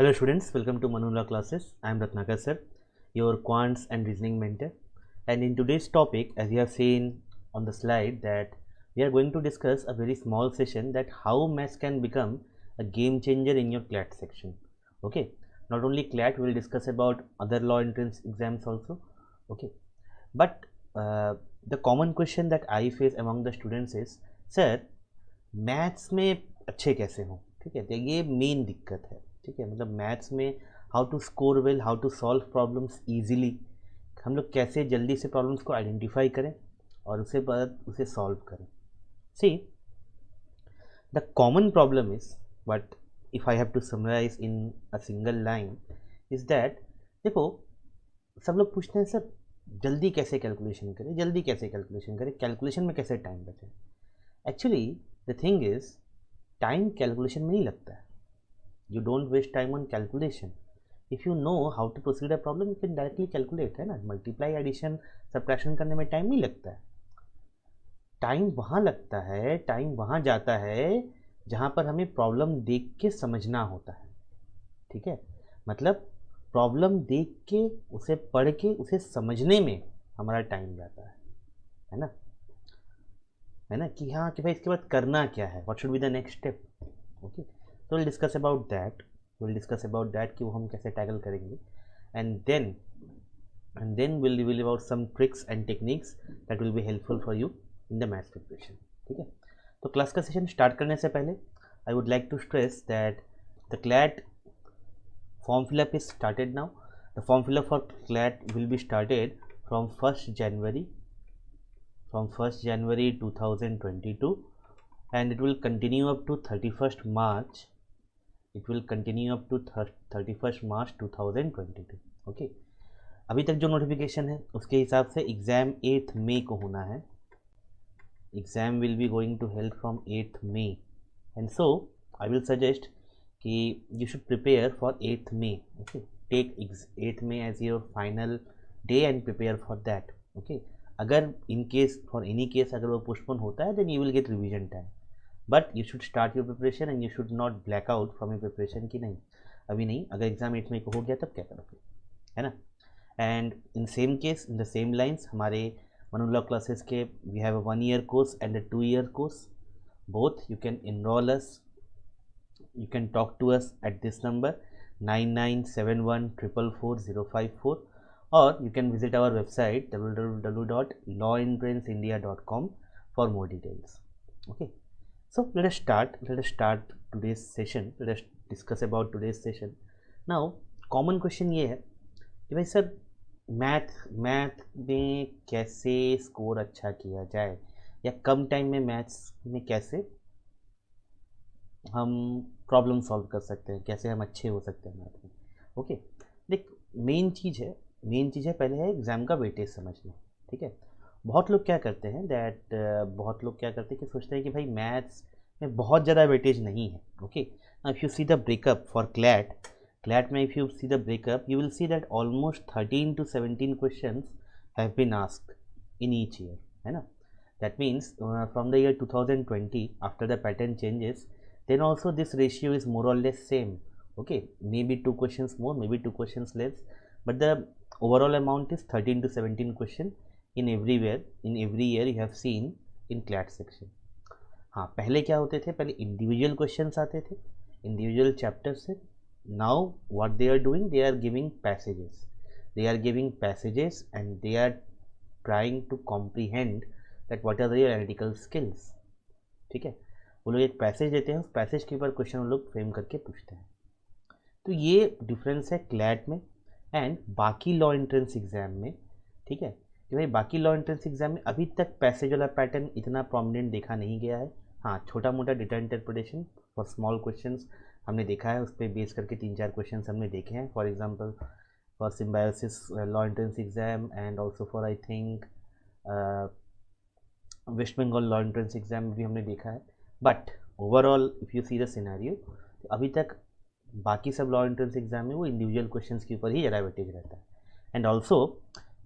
Hello students, welcome to Manula classes. I am Ratnakar sir, your quants and reasoning mentor. And in today's topic, as you have seen on the slide, that we are going to discuss a very small session that how maths can become a game changer in your CLAT section. Okay, not only CLAT, we will discuss about other law entrance exams also. Okay, but the common question that I face among the students is, sir, maths में अच्छे कैसे हों? ठीक है, तो ये main दिक्कत है. ठीक है, मतलब मैथ्स में how to score well, how to solve problems easily, हम लोग कैसे जल्दी से प्रॉब्लम्स को आइडेंटिफाई करें और उसके बाद उसे सॉल्व करें. See the common problem is, but if I have to summarise in a single line, is that देखो, सब लोग पूछते हैं सर जल्दी कैसे कैलकुलेशन करें, जल्दी कैसे कैलकुलेशन करें, कैलकुलेशन में कैसे टाइम बचे. Actually the thing is, time calculation में नहीं लगता है. You don't waste time on calculation. If you know how to proceed a problem, you can directly calculate, है ना. मल्टीप्लाई, एडिशन, सब्ट्रैक्शन करने में टाइम नहीं लगता है. टाइम वहाँ लगता है, टाइम वहाँ जाता है जहाँ पर हमें प्रॉब्लम देख के समझना होता है. ठीक है, मतलब प्रॉब्लम देख के, उसे पढ़ के, उसे समझने में हमारा टाइम जाता है ना. है ना, कि हाँ, कि भाई इसके बाद करना क्या है, what should be the next step. Okay, तो विल डिस्कस अबाउट दैट कि वो हम कैसे टैकल करेंगे. And then will reveal about some tricks and techniques that will be helpful for you in the maths preparation. ठीक है, तो class का सेशन स्टार्ट करने से पहले I would like to stress that the CLAT form fill-up is started now. The form fill-up for CLAT will be started from 1st January 2022, and it will continue up to 31st March. It will continue up to 31st March 2022. Okay, अभी तक जो notification है उसके हिसाब से exam 8th मई को होना है. Exam will be going to held from 8th May, and so I will suggest कि you should prepare for 8th May. Okay, take 8th May as your final day and prepare for that. Okay, अगर in case for any case अगर वो postpone होता है, then you will get revision time, but you should start your preparation and you should not black out from your preparation कि नहीं अभी नहीं, अगर एग्ज़ाम 8 मई को हो गया तब क्या करोगे, है ना. And in same case, in the same lines, हमारे मनोलॉ क्लासेस के we have a 1 year course and a 2 year course. Both you can enroll us. You can talk to us at this number 9971444054, or you can visit our website www.lawentrancindia.com for more details. Okay, so let us start today's session. Let us discuss about today's session. Now common question ये है कि भाई sir math में कैसे score अच्छा किया जाए, या कम टाइम में मैथ्स में कैसे हम प्रॉब्लम सॉल्व कर सकते हैं, कैसे हम अच्छे हो सकते हैं मैथ में. ओके, देख, मेन चीज़ है पहले है एग्ज़ाम का वेटेज समझना. ठीक है, बहुत लोग क्या करते हैं कि सोचते हैं कि भाई मैथ्स में बहुत ज़्यादा वेटेज नहीं है. Okay, if you see the breakup for CLAT में, if you see the breakup, you will see that almost 13 to 17 questions have been asked in each year, है ना. That means from the year 2020, after the pattern changes, then also this ratio is more or less same. Okay, maybe 2 questions more, maybe 2 questions less, but the overall amount is 13 to 17 question in every year you have seen in CLAT section. हाँ, पहले क्या होते थे, पहले individual questions आते थे individual chapter से. Now what they are doing, they are giving passages and they are trying to comprehend that what are their analytical skills. ठीक है, वो लोग एक पैसेज देते हैं, उस पैसेज के ऊपर क्वेश्चन वो लोग फ्रेम करके पूछते हैं. तो ये डिफरेंस है क्लैट में एंड बाकी लॉ एंट्रेंस एग्जाम में. ठीक है, कि भाई बाकी लॉ एंट्रेंस एग्जाम में अभी तक पैसेज वाला पैटर्न इतना प्रोमिनेंट देखा नहीं गया है. हाँ, छोटा मोटा data interpretation for small questions हमने देखा है, उस पर बेस करके 3-4 क्वेश्चन हमने देखे हैं. For example for Symbiosis law entrance exam and also for I think West Bengal law entrance exam में भी हमने देखा है. But overall if you see the scenario, अभी तक बाकी सब लॉ एंट्रेंस एग्जाम में वो इंडिविजुअल क्वेश्चंस के ऊपर ही ज़्यादा वेटेज रहता है. एंड ऑल्सो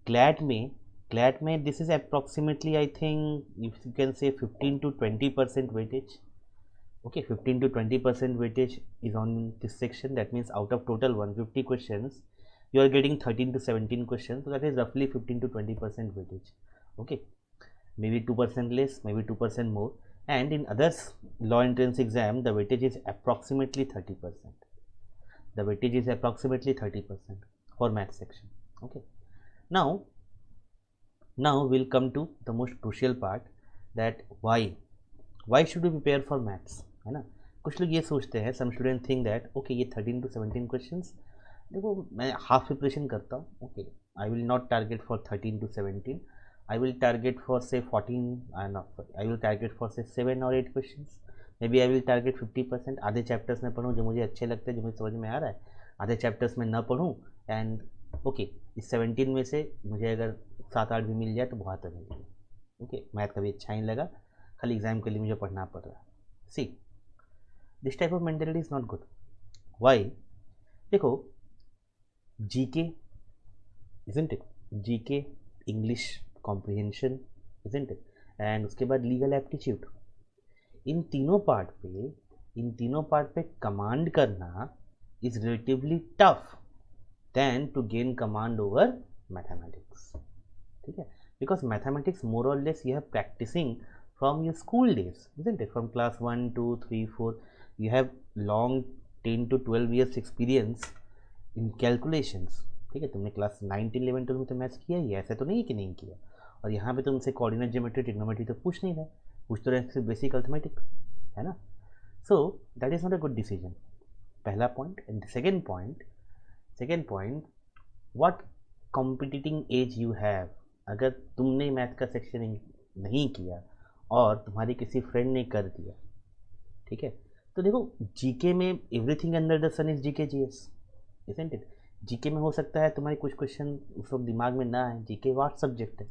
क्लैट में this is approximately I think you can say 15 to 20% weightage. Okay, 15 to 20% weightage is on this section. That means out of total 150 questions, you are getting 13 to 17 questions. So that is roughly 15 to 20% weightage. Okay, maybe 2% less, maybe 2% more. And in others law entrance exam, the weightage is approximately 30%. The weightage is approximately 30% for math section. Okay, now we'll come to the most crucial part, that why should we prepare for maths, है ना. कुछ लोग ये सोचते हैं, some students think that okay ये 13 to 17 questions, देखो मैं हाफ प्रिपरेशन करता हूँ. Okay, I will not target for 13 to 17, I will target for say 14, I will target for say 7 or 8 questions. Maybe I will target 50%. आधे chapters में पढ़ूँ जो मुझे अच्छे लगते हैं, जो मुझे समझ में आ रहा है, आधे चैप्टर्स में ना पढ़ूँ. एंड ओके, इस 17 में से मुझे अगर 7-8 भी मिल जाए तो बहुत है मेरे लिए. ओके, मैथ कभी अच्छा नहीं लगा, खाली एग्जाम के लिए मुझे पढ़ना पड़ रहा है. See, this type of mentality is not good. Why? देखो, GK, isn't it? GK, English comprehension, isn't it? And उसके बाद लीगल एप्टीट्यूड. इन तीनों पार्ट पे कमांड करना is relatively tough than to gain command over mathematics. ठीक है, because mathematics more और less you have practising from your school days, isn't it? From class 1, 2, 3, 4 you have long 10 to 12 years experience in calculations. ठीक है, तुमने class 9, 11, 12 में तो maths किया ही है, ऐसा तो नहीं है कि नहीं किया. और यहाँ पे तुमसे कोऑर्डिनेट ज्योमेट्री, ट्रिग्नोमेट्री तो पूछ नहीं रहे, पूछ तो रहे सिर्फ बेसिक अर्थमेटिक, है ना. So that is not a good decision. पहला point. And second point, what competing edge you have. अगर तुमने मैथ का सेक्शन नहीं किया और तुम्हारे किसी फ्रेंड ने कर दिया, ठीक है, तो देखो जीके में everything under the sun is GK GS, isn't it? GK में हो सकता है तुम्हारे कुछ क्वेश्चन उस वक्त दिमाग में ना आए. जीके वाट सब्जेक्ट है,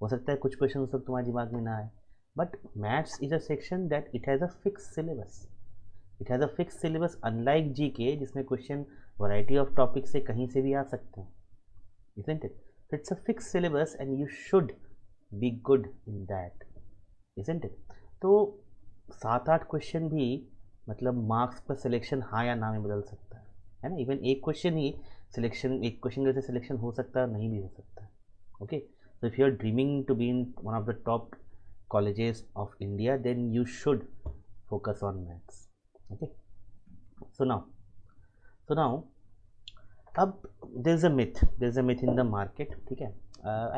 हो सकता है कुछ क्वेश्चन उस वक्त तुम्हारे दिमाग में ना आए. But maths is a section that it has a fix syllabus. Unlike GK जिसमें क्वेश्चन वैरायटी ऑफ टॉपिक से कहीं से भी आ सकते हैं, isn't it? So it's a fixed syllabus and you should be good in that, isn't it? तो 7-8 question भी मतलब मार्क्स पर सिलेक्शन हाँ या ना में बदल सकता है ना. इवन एक क्वेश्चन ही सिलेक्शन, एक क्वेश्चन जैसे सिलेक्शन हो सकता है, नहीं भी हो सकता है. Okay, so if you are dreaming to be in one of the top colleges of India, then you should focus on maths. Okay, so now अब there's a myth in the market. ठीक है,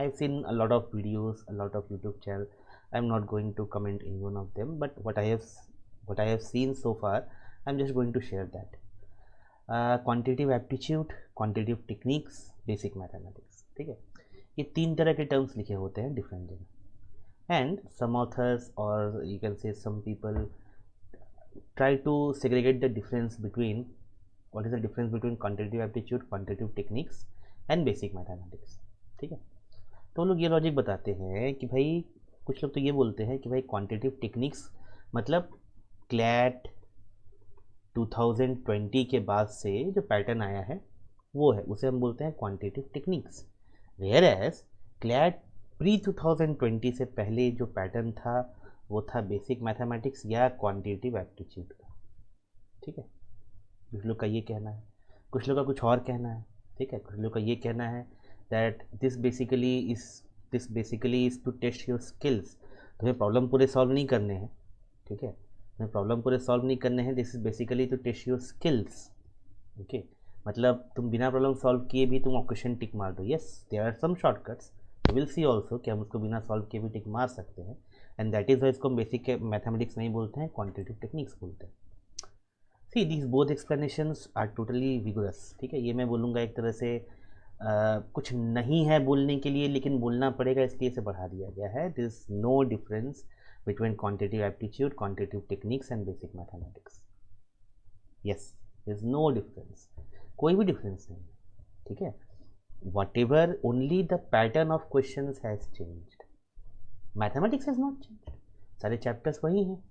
I've seen a lot of videos, a lot of YouTube channel. I'm not going to comment in one of them, but what I have seen so far, I'm just going to share that. Quantitative aptitude, quantitative techniques, basic mathematics. ठीक है, ये 3 तरह के terms लिखे होते हैं different जगह. And some authors, or you can say some people, try to segregate the difference between what is the difference between quantitative aptitude, quantitative techniques and basic mathematics. ठीक है, तो लोग ये लॉजिक बताते हैं कि भाई, कुछ लोग तो ये बोलते हैं कि भाई क्वांटिटेटिव टेक्निक्स मतलब क्लैट 2020 के बाद से जो पैटर्न आया है वो है, उसे हम बोलते हैं quantitative techniques. Whereas CLAT pre 2020 से पहले जो पैटर्न था वो था बेसिक मैथमेटिक्स या क्वांटिटेटिव एप्टीट्यूड का. ठीक है, कुछ लोग का ये कहना है, कुछ लोग का कुछ और कहना है. ठीक है, कुछ लोग का ये कहना है that this basically is to test your skills. तुम्हें प्रॉब्लम पूरे सॉल्व नहीं करने हैं. ठीक है, तुम्हें प्रॉब्लम पूरे सॉल्व नहीं करने हैं. This is basically to test your skills. Okay, मतलब तुम बिना प्रॉब्लम सॉल्व किए भी तुम क्वेश्चन टिक मार दो. Yes, there are some shortcuts, we will see also कि हम उसको बिना सॉल्व किए भी टिक मार सकते हैं. एंड दैट इज़ वाई इसको हम बेसिक मैथमेटिक्स नहीं बोलते हैं, क्वान्टिटेटिव टेक्निक्स बोलते हैं. See, these both explanations are totally vigorous. ठीक है, ये मैं बोलूँगा एक तरह से कुछ नहीं है बोलने के लिए, लेकिन बोलना पड़ेगा इसलिए इसे बढ़ा दिया गया है. This no difference between quantitative aptitude, quantitative techniques and basic mathematics. Yes, there is no difference, कोई भी डिफरेंस नहीं है. ठीक है, whatever, only the pattern of questions has changed. Mathematics has not changed. सारे चैप्टर्स वही हैं,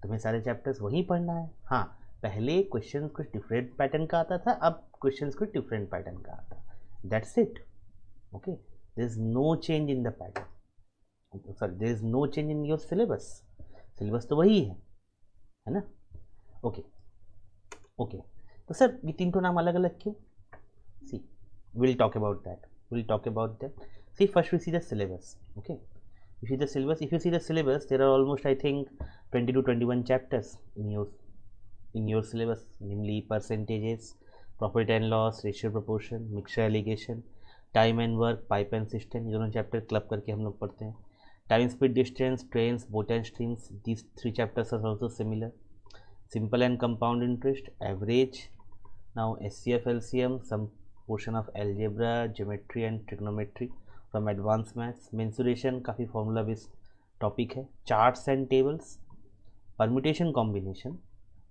तुम्हें सारे चैप्टर्स वही पढ़ना है. हाँ, पहले क्वेश्चन कुछ डिफरेंट पैटर्न का आता था, अब क्वेश्चन कुछ डिफरेंट पैटर्न का आता है. That's it. Okay, there is no change in the pattern. Sorry, there is no change in your syllabus. Syllabus तो वही है ना. ओके ओके, तो सर ये तीन तो नाम अलग अलग क्यों? सी we'll talk about that. See, first we see the syllabus. Okay, if you see the syllabus, there are almost, I think, 20 to 21 chapters in your syllabus, namely percentages, profit and loss, ratio proportion, mixture allegation, time and work, pipe and system. ये दोनों chapter club करके हम लोग पढ़ते हैं. Time, speed, distance, trains, boat and streams, these three chapters are also similar. Simple and compound interest, average. Now SCF, LCM, some portion of algebra, geometry and trigonometry from advanced maths. Mensuration काफ़ी formula based topic है. Charts and tables, permutation combination,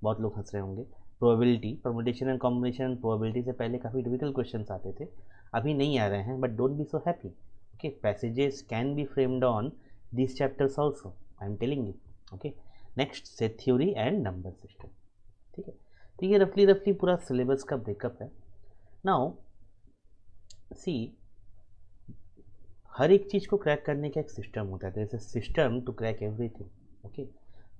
बहुत लोग हंस रहे होंगे. Probability, permutation and combination, probability से पहले काफ़ी difficult questions आते थे, अभी नहीं आ रहे हैं, but don't be so happy. Okay, passages can be framed on these chapters also, I am telling you. Okay, next set theory and number system. ठीक है, तो ये रफली पूरा सिलेबस का ब्रेकअप है. नाउ सी, हर एक चीज़ को क्रैक करने का एक सिस्टम होता है, जैसे system to crack everything. Okay,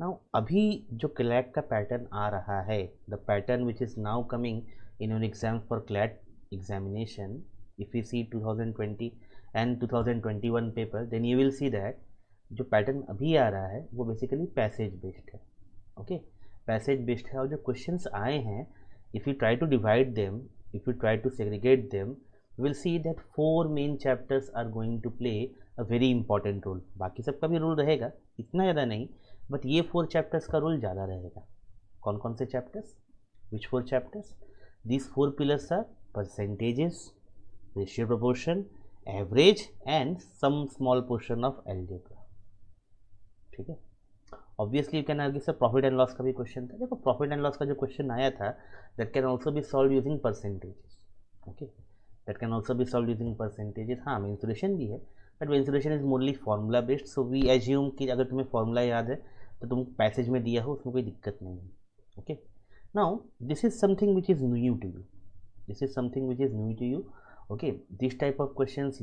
now अभी जो क्लैट का पैटर्न आ रहा है, the pattern which is now coming in your exam for CLAT examination, if you see 2020 and 2021 paper, then you will see that जो पैटर्न अभी आ रहा है वो बेसिकली पैसेज बेस्ड है. ओके, पैसेज बेस्ड है, और जो क्वेश्चंस आए हैं, if you try to divide them, if you try to segregate them, you will see that 4 main chapters are going to play a very important role. बाकी सबका भी रोल रहेगा, इतना ज़्यादा नहीं, बट ये 4 चैप्टर्स का रोल ज़्यादा रहेगा. कौन कौन से chapters? Which 4 chapters? These 4 pillars are percentages, ratio proportion, average and some small portion of algebra. ठीक है. Obviously you can argue sir profit and loss का भी क्वेश्चन था. देखो, प्रॉफिट एंड लॉस का जो क्वेश्चन आया था, that can also be solve using percentages. Okay, that can also be solved using percentages. हाँ, mensuration भी है, but mensuration is morely formula based, so we assume कि अगर तुम्हें formula याद है तो तुम पैसेज में दिया हो, उसमें कोई दिक्कत नहीं है. Okay, now this is something which is new to you. Okay, this type of questions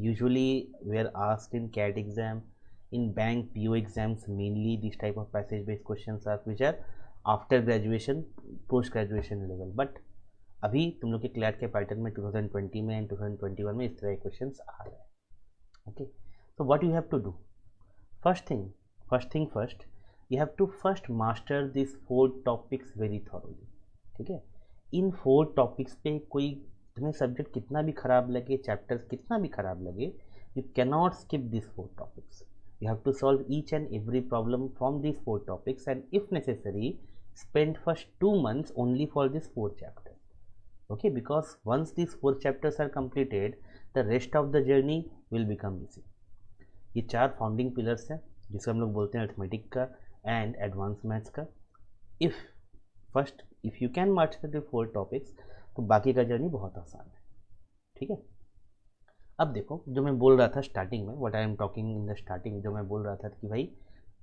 usually were asked in CAT exam, in bank PO exams. Mainly these type of passage based questions are which are after graduation, post graduation level. But अभी तुम लोग के CLAT के pattern में 2020 में and 2021 में इस तरह के क्वेश्चंस आ रहे हैं. ओके, तो what you have to do? First thing, you have to first master this 4 topics very thoroughly. ठीक है, इन 4 टॉपिक्स पे कोई तुम्हें सब्जेक्ट कितना भी खराब लगे, चैप्टर्स कितना भी खराब लगे, you can not skip this 4 topics. You have to solve each and every problem from this 4 topics, and if necessary spend first 2 months only for this 4 chapters. Okay, because once these 4 chapters are completed, the rest of the journey will become easy. ये 4 founding pillars हैं जिसे हम लोग बोलते हैं arithmetic का and advance maths का. If you can master the 4 topics, तो बाकी का जर्नी बहुत आसान है. ठीक है, अब देखो, जो मैं बोल रहा था स्टार्टिंग में, what I am talking in the starting, जो मैं बोल रहा था कि भाई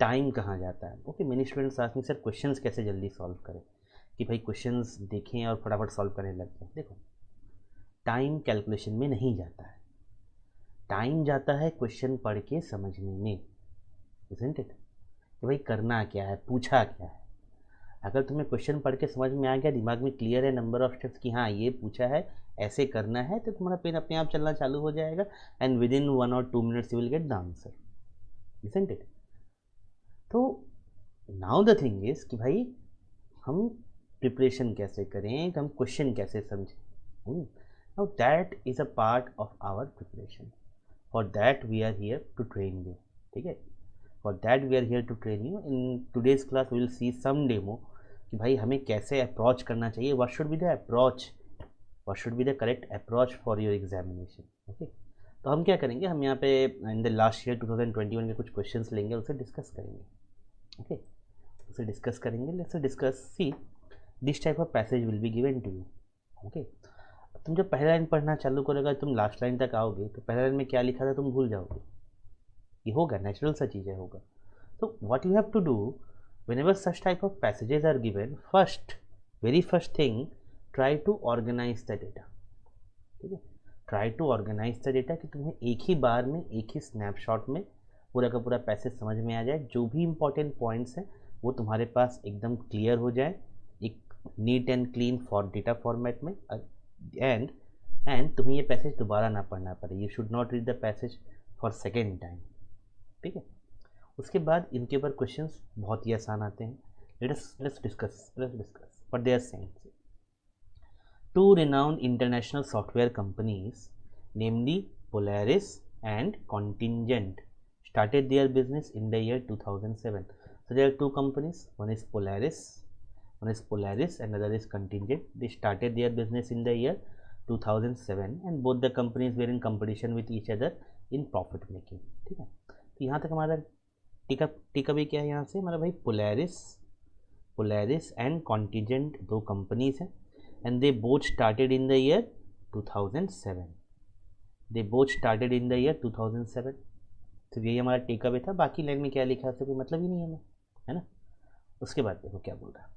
टाइम कहाँ जाता है. Okay, many students ask me sir questions कैसे जल्दी सॉल्व करें, कि भाई क्वेश्चंस देखें और फटाफट सॉल्व करने लग जाए. देखो, टाइम कैलकुलेशन में नहीं जाता है, टाइम जाता है क्वेश्चन पढ़ के समझने में. Isn't it? कि भाई करना क्या है, पूछा क्या है. अगर तुम्हें क्वेश्चन पढ़ के समझ में आ गया, दिमाग में क्लियर है नंबर ऑफ स्टेप्स कि हाँ ये पूछा है, ऐसे करना है, तो तुम्हारा पेन अपने आप चलना चालू हो जाएगा, and with in 1 or 2 minutes you will get the answer. Isn't it? तो नाउ द थिंग इज कि भाई हम प्रिपरेशन कैसे करें, हम क्वेश्चन कैसे समझें. Now that is a part of our preparation. For that we are here to train you. ठीक है, for that we are here to train you. In today's class we will see some demo कि भाई हमें कैसे approach करना चाहिए, what should be the approach, what should be the correct approach for your examination. Okay, तो हम क्या करेंगे, हम यहाँ पे इन द लास्ट ईयर 2021 के कुछ क्वेश्चंस लेंगे, उसे डिस्कस करेंगे. ओके, उसे डिस्कस करेंगे. Let's discuss. See, this type of passage will be given to you. Okay, तुम जब पहला लाइन पढ़ना चालू करोगे, तुम लास्ट लाइन तक आओगे तो पहला लाइन में क्या लिखा था तुम भूल जाओगे. ये होगा, नेचुरल सा चीज़ें होगा. तो what you have to do whenever such type of passages are given, very first thing, try to organise the data. ठीक है, try to organise the data कि तुम्हें एक ही बार में, एक ही स्नैपशॉट में पूरा का पूरा पैसेज समझ में आ जाए. जो भी इंपॉर्टेंट पॉइंट्स हैं वो तुम्हारे पास एकदम क्लियर हो जाए, एक neat and clean for data format में, एंड तुम्हें ये पैसेज दोबारा ना पढ़ना पड़े. You should not read the passage for second time. ठीक है. उसके बाद इनके ऊपर क्वेश्चंस बहुत ही आसान आते हैं. let's discuss what they are saying. Two renowned international software companies, namely Polaris and Contingent, started their business in the year 2007. So there are two companies, one is Polaris and other is Contingent. They started their business in the year 2007 and both the companies were in competition with each other in profit making. ठीक है. तो यहाँ तक हमारा टिका भी क्या है यहाँ से हमारा भाई पोलैरिस एंड कॉन्टिजेंट दो कंपनीज हैं and they both started in the year 2007. तो यही हमारा टेक अवे था. बाकी लाइन में क्या लिखा है उससे कोई मतलब ही नहीं है हमें, है ना. उसके बाद देखो क्या बोल रहा है.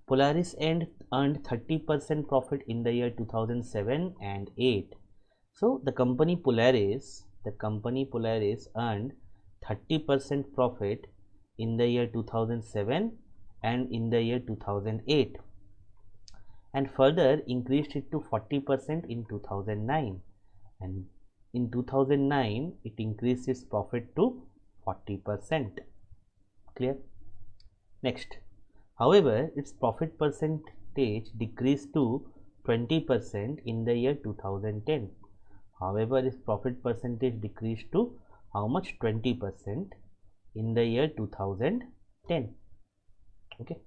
Polaris earned 30% profit in the year 2007 and 8. So the company Polaris earned 30% profit in the year 2007 and in the year 2008 and further increased it to 40% in 2009, and in 2009 it increased its profit to 40%. Clear? Next, however, its profit percentage decreased to 20% in the year 2010. However, its profit percentage decreased to how much? 20% in the year 2010. Okay.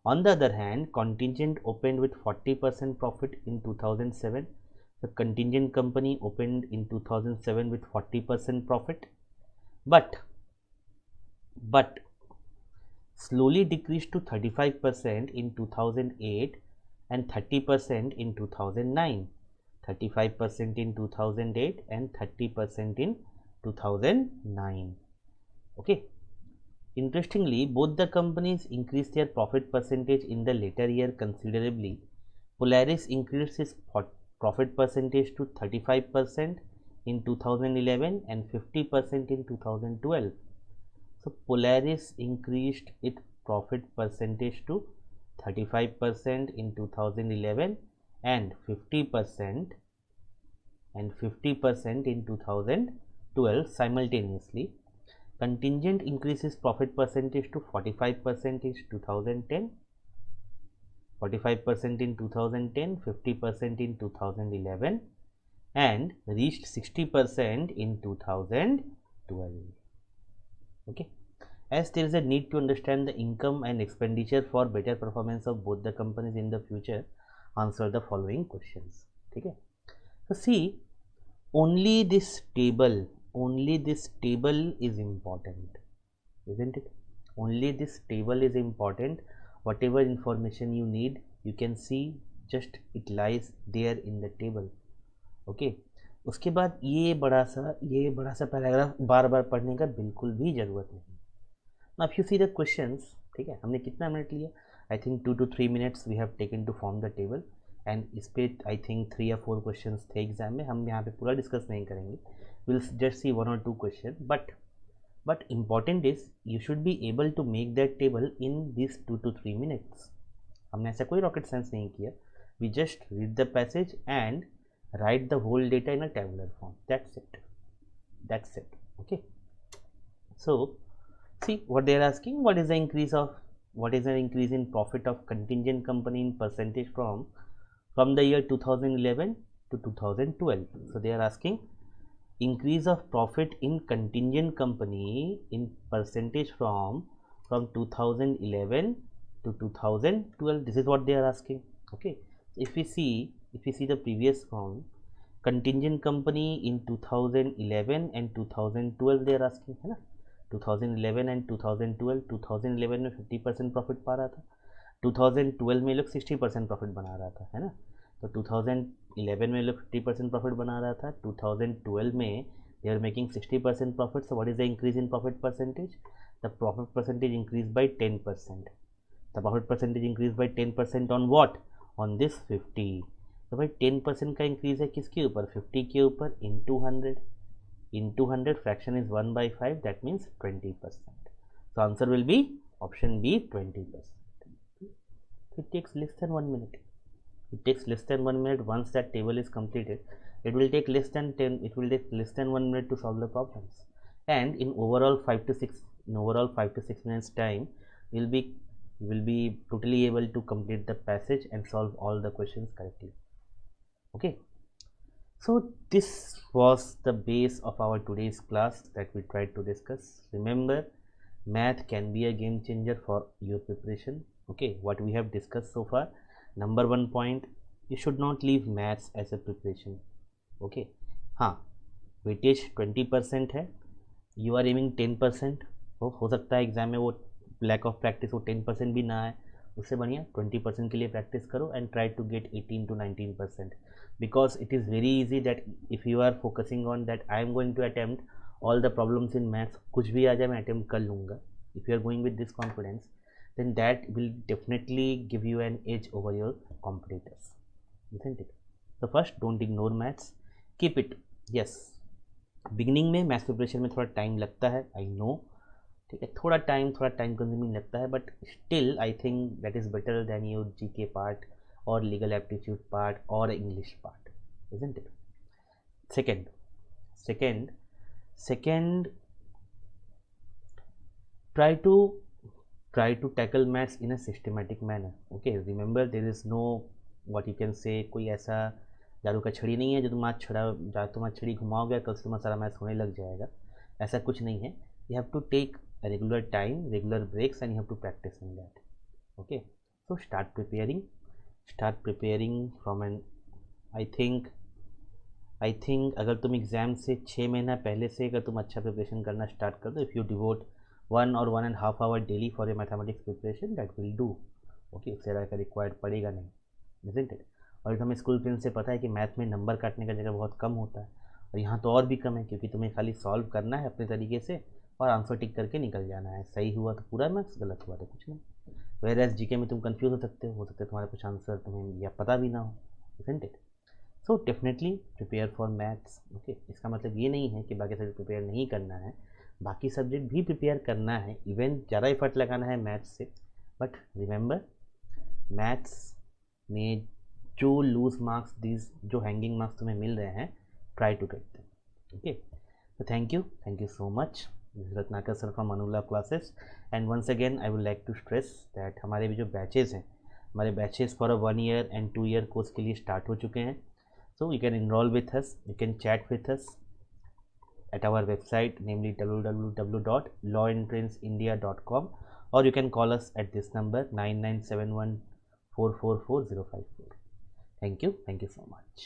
On the other hand, Contingent opened with 40% profit in 2007. The Contingent company opened in 2007 with 40% profit, but slowly decreased to 35% in 2008 and 30% in 2009. 35% in 2008 and 30% in 2009. Okay. Interestingly, both the companies increased their profit percentage in the later year considerably. Polaris increased its profit percentage to 35% in 2011 and 50% in 2012. So Polaris increased its profit percentage to 35% in 2011 and 50% in 2012 simultaneously. Contingent increases profit percentage to 45% in 2010, 45% in 2010, 50% in 2011 and reached 60% in 2012. Okay. As there is a need to understand the income and expenditure for better performance of both the companies in the future, answer the following questions. Okay. So see, only this table is important, isn't it? Only this table is important. Whatever information you need, you can see just it lies there in the table. Okay. उसके बाद ये बड़ा सा paragraph बार बार पढ़ने का बिल्कुल भी ज़रूरत नहीं. Now if you see the questions, ठीक है, हमने कितना मिनट लिया? I think 2 to 3 minutes we have taken to form the table and इस पे I think 3 or 4 questions थे एग्जाम में. हम यहाँ पे पूरा डिस्कस नहीं करेंगे. We'll just see 1 or 2 questions, but important is you should be able to make that table in these 2 to 3 minutes. हमने ऐसा कोई rocket science नहीं किया. We just read the passage and write the whole data in a tabular form. That's it. Okay. So see what they are asking. What is the increase in profit of Contingent company in percentage from the year 2011 to 2012? So they are asking increase of profit in Contingent company in percentage from 2011 to 2012. This is what they are asking. Okay. If we see the previous form, Contingent company in 2011 and 2012 they are asking, है ना. 2011 and 2012, 2011 में 50% profit पा रहा था, 2012 में लोग 60% profit बना रहा था, है ना. तो 2011 में लोग 50% प्रॉफिट बना रहा था, 2012 में they are making 60% profit. So what is the increase in profit percentage? The profit percentage increased by 10%. The profit percentage increased by 10% on what? On this 50. तो भाई 10% का इंक्रीज है किसके ऊपर? 50 के ऊपर. into 100 fraction is 1/5, that means 20%. So answer will be Option B 20%. It takes less than 1 minute. It takes less than 1 minute. Once that table is completed, it will take less than 1 minute to solve the problems. And in overall 5 to 6 minutes time, will be totally able to complete the passage and solve all the questions correctly. Okay, so this was the base of our today's class that we tried to discuss. Remember, math can be a game changer for your preparation. Okay, what we have discussed so far: number one point, you should not leave maths as a preparation. Okay, हाँ, weightage 20% है, you are aiming 10%. हो सकता है exam में वो lack of practice वो 10% भी ना आए, उससे बढ़िया 20% के लिए प्रैक्टिस करो and try to get 18 to 19%, because it is very easy that if you are focusing on that I am going to attempt all the problems in maths, कुछ भी आ जाए मैं attempt कर लूँगा. If you are going with this confidence, then that will definitely give you an edge over your competitors, isn't it? So first, don't ignore maths, keep it. Yes, beginning में maths preparation में थोड़ा time लगता है, I know, ठीक है, थोड़ा time consuming लगता है, but still I think that is better than your GK part और लीगल एप्टीट्यूड पार्ट और English part, isn't it? Second, try to tackle maths in a systematic manner. Okay, remember there is no what you can say, कोई ऐसा जादू का छड़ी नहीं है जो तुम आज छड़ी घुमाओगे कल से तुम्हारा सारा मैथ्स होने लग जाएगा, ऐसा कुछ नहीं है. You have to take regular time, regular breaks, and you have to practice in that. Okay, so start preparing from an I think अगर तुम एग्ज़ाम से 6 महीना पहले से अगर तुम अच्छा प्रिपरेशन करना स्टार्ट कर दो, if you devote 1 or 1.5 hour daily for your mathematics preparation, that will do. Okay, उससे ज़्यादा का रिक्वायर्ड पड़ेगा नहीं, इजंट इट? और हमें स्कूल फ्रेंड से पता है कि मैथ में नंबर काटने का जगह बहुत कम होता है, और यहाँ तो और भी कम है, क्योंकि तुम्हें खाली सॉल्व करना है अपने तरीके से और आंसर टिक करके निकल जाना है. सही हुआ तो पूरा मार्क्स, गलत हुआ तो कुछ नहीं. वेर एज जीके में तुम कंफ्यूज हो सकते हो तुम्हारा कुछ आंसर तुम्हें या पता भी ना हो, isn't it? So definitely prepare for maths. Okay, इसका मतलब ये नहीं है कि बाकी सब्जेक्ट प्रिपेयर नहीं करना है, बाकी सब्जेक्ट भी प्रिपेयर करना है, इवन ज़्यादा एफर्ट लगाना है मैथ्स से. बट रिमेंबर, मैथ्स में जो लूज मार्क्स, दिस जो हैंगिंग मार्क्स तुम्हें मिल रहे हैं, try to get them. Okay, तो thank you so much. This is Ratnakar sir from Anula classes, and once again I would like to stress that हमारे भी जो बैचेज़ हैं, हमारे batches for 1 year and 2 year course के लिए स्टार्ट हो चुके हैं. So you can enrol with us, you can chat with us at our website, namely www.lawentrancindia.com, or you can call us at this number 9971444054. Thank you so much.